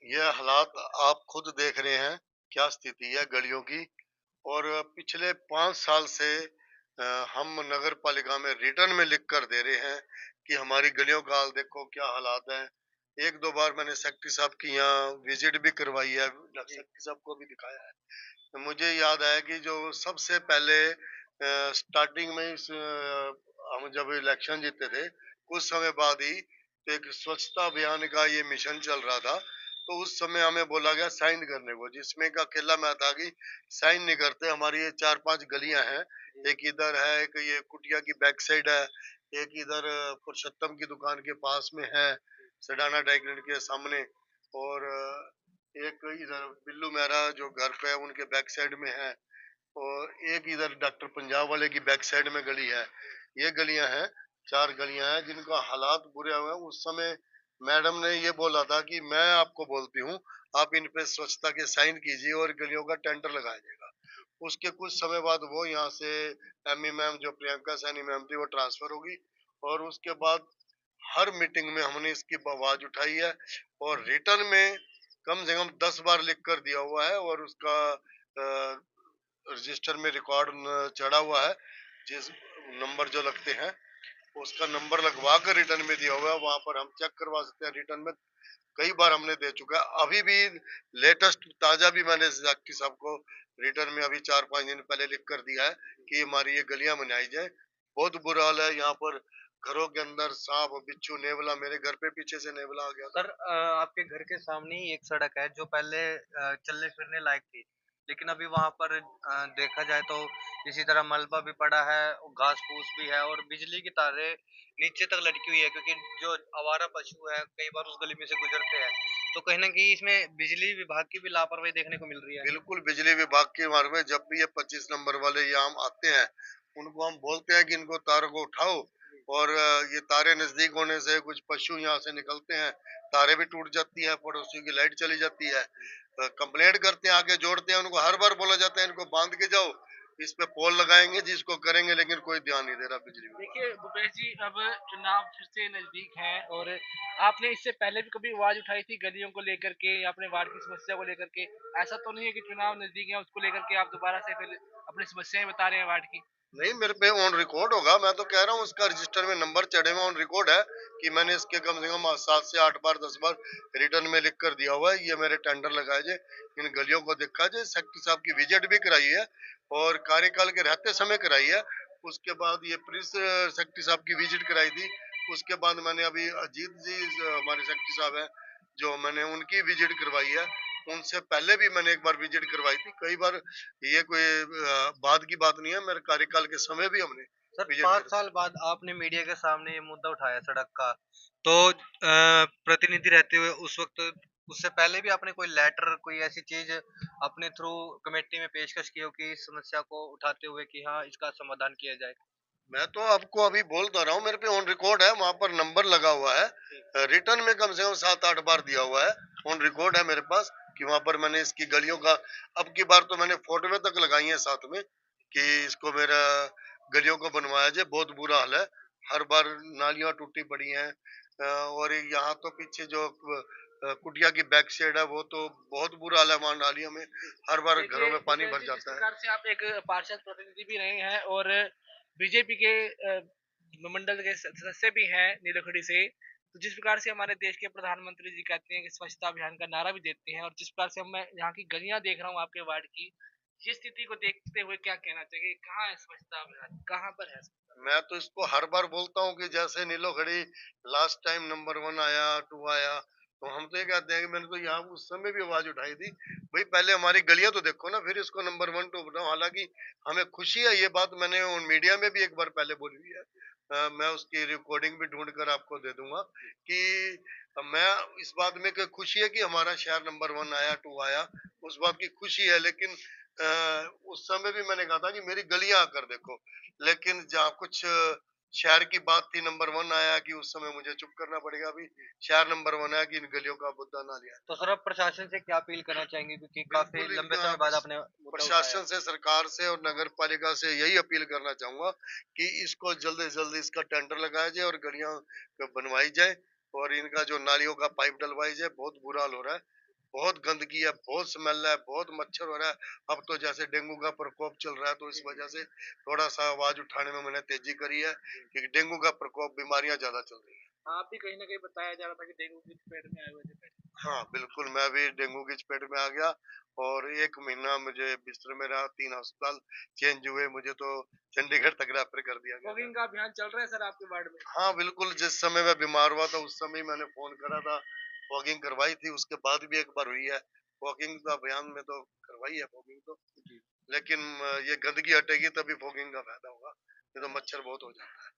ये हालात आप खुद देख रहे हैं, क्या स्थिति है गलियों की। और पिछले 5 साल से हम नगर पालिका में रिटर्न में लिख कर दे रहे हैं कि हमारी गलियों का हाल देखो क्या हालात है। 1-2 बार मैंने सेक्रेटरी साहब की यहाँ विजिट भी करवाई है, सेक्रेटरी साहब को भी दिखाया है। तो मुझे याद आया कि जो सबसे पहले स्टार्टिंग में हम जब इलेक्शन जीते थे, कुछ समय बाद ही तो एक स्वच्छता अभियान का ये मिशन चल रहा था। तो उस समय हमें बोला गया साइन करने को, जिसमें का अकेला मैं था कि साइन नहीं करते। हमारी ये 4-5 गलियां हैं, एक इधर है, एक ये कुटिया की बैक साइड है, एक इधर पुरुषोत्तम की दुकान के पास में है, सडाना ड्राई क्लीन के सामने, और एक इधर बिल्लू मेहरा जो घर पे है उनके बैक साइड में है, और एक इधर डॉक्टर पंजाब वाले की बैक साइड में गली है। ये गलियां हैं, 4 गलियां हैं जिनका हालात बुरे हुए हैं। उस समय मैडम ने ये बोला था कि मैं आपको बोलती हूँ, आप इन पे स्वच्छता के साइन कीजिए और गलियों का टेंडर लगाया जाएगा। उसके कुछ समय बाद वो यहाँ से एमई मैम जो प्रियंका सैनी मैम थी वो ट्रांसफर होगी, और उसके बाद हर मीटिंग में हमने इसकी आवाज उठाई है, और रिटर्न में कम से कम 10 बार लिख कर दिया हुआ है, और उसका रजिस्टर में रिकॉर्ड चढ़ा हुआ है। जिस नंबर जो लगते हैं उसका नंबर लगवा कर रिटर्न में दिया हुआ है, वहां पर हम चेक करवा सकते हैं। रिटर्न में कई बार हमने दे चुका है। अभी भी लेटेस्ट ताजा भी मैंने जाकिर साहब को रिटर्न में अभी 4-5 दिन पहले लिख कर दिया है कि हमारी ये गलियां बनाई जाए। बहुत बुरा हाल है यहाँ पर, घरों के अंदर सांप बिच्छू नेवला, मेरे घर पे पीछे से नेवला आ गया था। सर आपके घर के सामने ही एक सड़क है जो पहले चलने फिरने लायक थी, लेकिन अभी वहां पर देखा जाए तो इसी तरह मलबा भी पड़ा है, घास फूस भी है और बिजली की तारें नीचे तक लटकी हुई है, क्योंकि जो आवारा पशु है कई बार उस गली में से गुजरते हैं। तो कहीं ना कहीं इसमें बिजली विभाग की भी लापरवाही देखने को मिल रही है। बिल्कुल, बिजली विभाग के मार्ग में जब भी ये 25 नंबर वाले यहाँ आते हैं, उनको हम बोलते हैं कि इनको तारों को उठाओ, और ये तारे नजदीक होने से कुछ पशु यहाँ से निकलते हैं, तारे भी टूट जाती है, पड़ोसियों की लाइट चली जाती है। कंप्लेंट करते हैं, आके जोड़ते हैं, उनको हर बार बोला जाता है इनको बांध के जाओ, इस पे पोल लगाएंगे जिसको करेंगे, लेकिन कोई ध्यान नहीं दे रहा बिजली विभाग। देखिए भूपेश जी, अब चुनाव फिर से नजदीक है और आपने इससे पहले भी कभी आवाज उठाई थी गलियों को लेकर के या अपने वार्ड की समस्या को लेकर के? ऐसा तो नहीं है कि चुनाव नजदीक है उसको लेकर के आप दोबारा से फिर अपनी समस्याएं बता रहे हैं वार्ड की? नहीं, मेरे पे ऑन रिकॉर्ड होगा। मैं तो कह रहा हूँ उसका रजिस्टर में नंबर चढ़े हुए ऑन रिकॉर्ड है कि मैंने इसके कम से कम 7 से 8 बार 10 बार रिटर्न में लिख कर दिया हुआ है, ये मेरे टेंडर लगाए जाए, इन गलियों को देखा जाए। सेक्रेटरी साहब की विजिट भी कराई है, और कार्यकाल के रहते समय कराई है। उसके बाद ये प्रिंस सेक्रेटरी साहब की विजिट कराई थी। उसके बाद मैंने अभी अजीत जी हमारे सेक्रेटरी साहब हैं, जो मैंने उनकी विजिट करवाई है। उनसे पहले भी मैंने एक बार विजिट करवाई थी। कई बार ये कोई बाद की बात नहीं है, मेरे कार्यकाल के समय भी हमने सर विजिट 5 कर। साल बाद आपने मीडिया के सामने ये मुद्दा उठाया सड़क का, तो प्रतिनिधि रहते हुए उस वक्त, उससे पहले भी आपने कोई लेटर कोई ऐसी चीज अपने थ्रू कमेटी में पेशकश की हो कि इस समस्या को उठाते हुए कि हाँ इसका समाधान किया जाए? मैं तो आपको अभी बोल तो रहा हूँ, मेरे पे ऑन रिकॉर्ड है, वहां पर नंबर लगा हुआ है। रिटर्न में कम से कम 7-8 बार दिया हुआ है, ऑन रिकॉर्ड है मेरे पास कि वहां पर मैंने इसकी गलियों का, अब की बार तो मैंने फोटो तक लगाई है साथ में कि इसको मेरा गलियों को बनवाया जाए। बहुत बुरा हाल है, हर बार नालियां टूटी पड़ी हैं। और यहाँ तो पीछे जो कुटिया की बैक साइड है वो तो बहुत बुरा हाल है, वहां नालियों में हर बार घरों देखिए में पानी भूपेश भर जी, जिस जाता है। प्रकार से आप एक पार्षद प्रतिनिधि भी रहे हैं और बीजेपी के मंडल के सदस्य भी हैं नीलखड़ी से, तो जिस प्रकार से हमारे देश के प्रधानमंत्री जी कहते हैं कि स्वच्छता अभियान का नारा भी देते हैं, और जिस प्रकार से मैं यहाँ की गलियां देख रहा हूँ आपके वार्ड की, ये स्थिति को देखते हुए क्या कहना चाहिए? कहाँ है स्वच्छता अभियान, कहाँ पर है स्वच्छता मैं तो इसको हर बार बोलता हूँ कि जैसे नीलो खड़ी लास्ट टाइम नंबर 1 आया, 2 आया, तो हम तो ये कहते हैं कि मैंने तो यहाँ उस समय भी आवाज उठाई थी, भाई पहले हमारी गलियां तो देखो ना, फिर इसको नंबर 1 2 बनाओ। हालांकि हमें खुशी है, ये बात मैंने उन मीडिया में भी एक बार पहले बोली हुई है। मैं उसकी रिकॉर्डिंग भी ढूंढ कर आपको दे दूंगा कि मैं इस बात में कि खुशी है कि हमारा शहर नंबर 1 आया, 2 आया, उस बात की खुशी है। लेकिन उस समय भी मैंने कहा था कि मेरी गलियां आकर देखो। लेकिन जहाँ कुछ शहर की बात थी, नंबर 1 आया कि उस समय मुझे चुप करना पड़ेगा। अभी शहर नंबर 1 आया कि इन गलियों का मुद्दा ना लिया तो सर आप प्रशासन से क्या अपील करना चाहेंगे, क्योंकि काफी बिल्कुल लंबे इनका समय बाद आपने मुद्दा उठाया है? प्रशासन से, सरकार से और नगर पालिका से यही अपील करना चाहूंगा कि इसको जल्द से जल्द इसका टेंडर लगाया जाए और गलियां बनवाई जाए, और इनका जो नालियों का पाइप डलवाई जाए। बहुत बुरा हाल हो रहा है। बहुत गंदगी है, बहुत स्मेल है, बहुत मच्छर हो रहा है। अब तो जैसे डेंगू का प्रकोप चल रहा है, तो इस वजह से थोड़ा-सा आवाज़ उठाने में मैंने तेज़ी करी है, क्योंकि डेंगू का प्रकोप बीमारियाँ ज़्यादा चल रही हैं। आप भी कहीं न कहीं बताया जा रहा था कि डेंगू की चपेट में आए हुए थे पहले। हाँ, बिल्कुल, मैं भी डेंगू की चपेट में आ गया और 1 महीना मुझे बिस्तर में रहा, 3 अस्पताल चेंज हुए, मुझे तो चंडीगढ़ तक रेफ़र कर दिया गया था। फॉगिंग का अभियान चल रहा है सर आपके वार्ड में? हाँ, बिल्कुल, जिस समय मैं बीमार हुआ था, उस समय ही मैंने फ़ोन करा था, फॉगिंग करवाई थी, उसके बाद भी एक बार हुई है। फॉगिंग का अभियान में तो करवाई है फॉगिंग तो, लेकिन ये गंदगी हटेगी तभी फॉगिंग का फ़ायदा होगा, नहीं तो मच्छर बहुत हो जाता है।